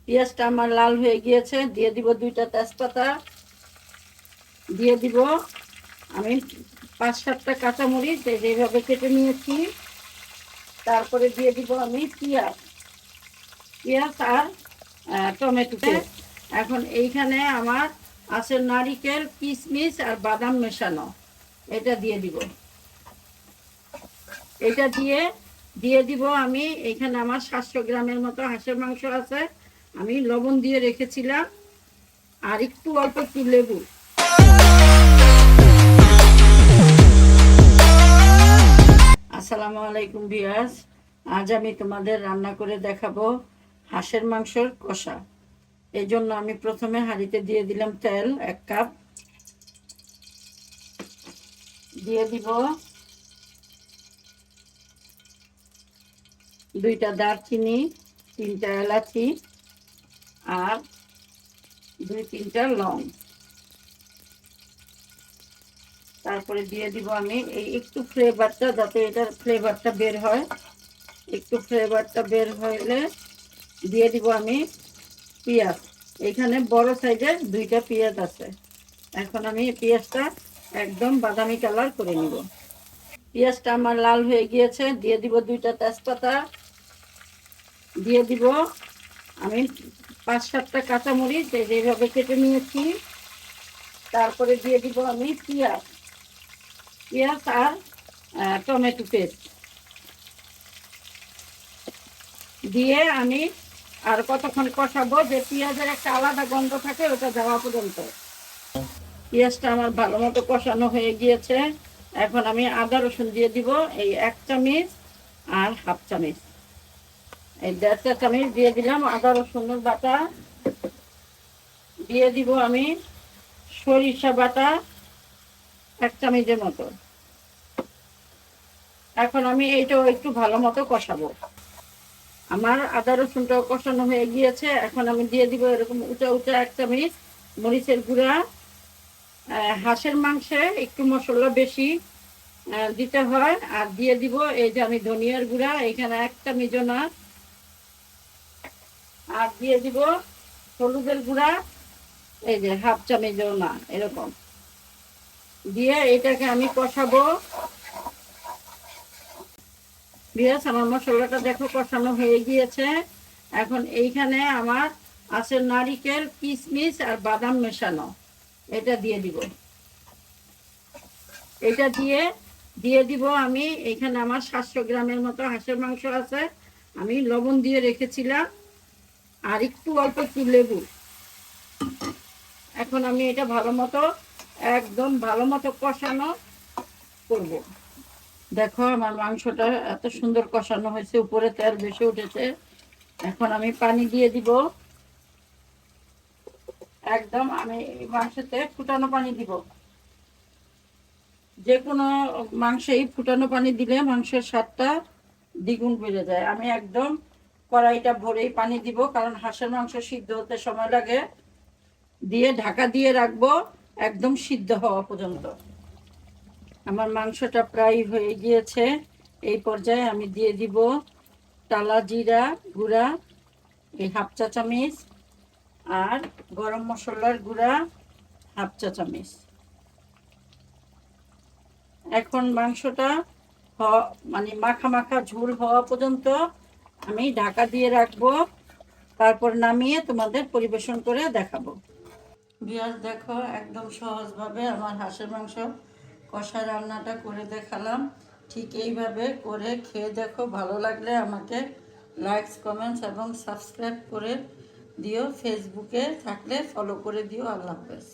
পেঁয়াজটা আমার লাল হয়ে গিয়েছে, দিয়ে দিব 2টা তেজপাতা, দিয়ে দিব আমি 5-7টা কাঁচামরিচ এইভাবে কেটে নিয়েছি। তারপরে দিয়ে দিব আমি পেঁয়াজ আর টমেটো পেস্ট। এখন এইখানে আমার আছে নারিকেল, কিশমিশ আর বাদাম মেশানো, এটা দিয়ে দিব। এটা দিয়ে দিব আমি এখানে আমার 700 গ্রামের মতো হাঁসের মাংস আছে, আমি লবণ দিয়ে রেখেছিলাম, আর একটু অল্প একটু লেবু। আসসালামু আলাইকুম ভিউয়ার্স, আজ আমি তোমাদের রান্না করে দেখাবো হাঁসের মাংসর কষা। এই জন্য আমি প্রথমে হাঁড়িতে দিয়ে দিলাম তেল 1 কাপ, দিয়ে দিব 2টা দারচিনি, 3টা এলাচি আর 2-3টা লং। তারপরে দিয়ে দিব আমি এই একটু ফ্লেভারটা, যাতে এটার ফ্লেভারটা বের হয়, একটু ফ্লেভারটা বের হলে দিয়ে দিব আমি পেঁয়াজ। এখানে বড় সাইজের 2টা পেঁয়াজ আছে। এখন আমি পেঁয়াজটা একদম বাদামি কালার করে নিব। পেঁয়াজটা আমার লাল হয়ে গিয়েছে, দিয়ে দিব 2টা তেজপাতা, দিয়ে দিব আমি 5-7টা কাঁচামরিচ এইভাবে কেটে নিয়েছি। তারপরে দিয়ে দিব আমি পেঁয়াজ আর টমেটো পেস্ট দিয়ে আমি আর কতক্ষণ কষাবো, যে পেঁয়াজের একটা আলাদা গন্ধ থাকে ওটা যাওয়া পর্যন্ত। পেঁয়াজটা আমার ভালো মতো কষানো হয়ে গিয়েছে। এখন আমি আদা রসুন দিয়ে দিব এই 1 চামচ আর 1/2 চামচ, এই 1.5 চামচ দিয়ে দিলাম আদা রসুনের বাটা। দিয়ে দিব আমি সরিষা বাটা 1 চামচের মতো। এখন আমি এইটাও একটু ভালো মতো কষাবো। আমার আদা রসুনটাও কষানো হয়ে গিয়েছে। এখন আমি দিয়ে দিব এরকম উঁচা 1 চামচ মরিচের গুঁড়া। হাঁসের মাংসে একটু মশলা বেশি দিতে হয়। আর দিয়ে দিব এই যে আমি ধনিয়ার গুঁড়া, এখানে 1 চামচ না। আর দিয়ে দিব হলুদের গুঁড়া, এই যে 1/2 চামচও না, এরকম দিয়ে এটাকে আমি কষাবো। ভিউয়ার্স, আমার মশলাটা দেখো কষানো হয়ে গিয়েছে। এখন এইখানে আমার আছে নারিকেল, কিশমিশ আর বাদাম মেশানো, এটা দিয়ে দিব। এটা দিয়ে দিব আমি এখানে আমার 700 গ্রামের মতো হাঁসের মাংস আছে, আমি লবণ দিয়ে রেখেছিলাম, আর একটু অল্প একটু লেবু। এখন আমি এটা একদম ভালো মতো কষানো করব। দেখো আমার মাংসটা এত সুন্দর কষানো হয়েছে, উপরে তেল বেশি উঠেছে। এখন আমি পানি দিয়ে দিব, একদম আমি মাংসতে ফুটানো পানি দিব। যে কোনো মাংসেই ফুটানো পানি দিলে মাংসের স্বাদটা দ্বিগুণ বেড়ে যায়। আমি একদম কড়াইটা ভরেই পানি দিব, কারণ হাঁসের মাংস সিদ্ধ হতে সময় লাগে। দিয়ে ঢাকা দিয়ে রাখবো একদম সিদ্ধ হওয়া পর্যন্ত। আমার মাংসটা প্রায় হয়ে গিয়েছে। এই পর্যায়ে আমি দিয়ে দিব টালা জিরা গুঁড়া এই 1/2 চা চামচ, আর গরম মশলার গুঁড়া 1/2 চা চামচ। এখন মাংসটা মানে মাখা মাখা ঝোল হওয়া পর্যন্ত আমি ঢাকা দিয়ে রাখবো। তারপর নামিয়ে তোমাদের পরিবেশন করে দেখাবো। ভিউয়ার্স, দেখো একদম সহজভাবে আমার হাঁসের মাংস কষা রান্নাটা করে দেখালাম। ঠিক এইভাবে করে খেয়ে দেখো, ভালো লাগলে আমাকে লাইকস, কমেন্টস এবং সাবস্ক্রাইব করে দিও। ফেসবুকে থাকলে ফলো করে দিও। আল্লাহ হাফেজ।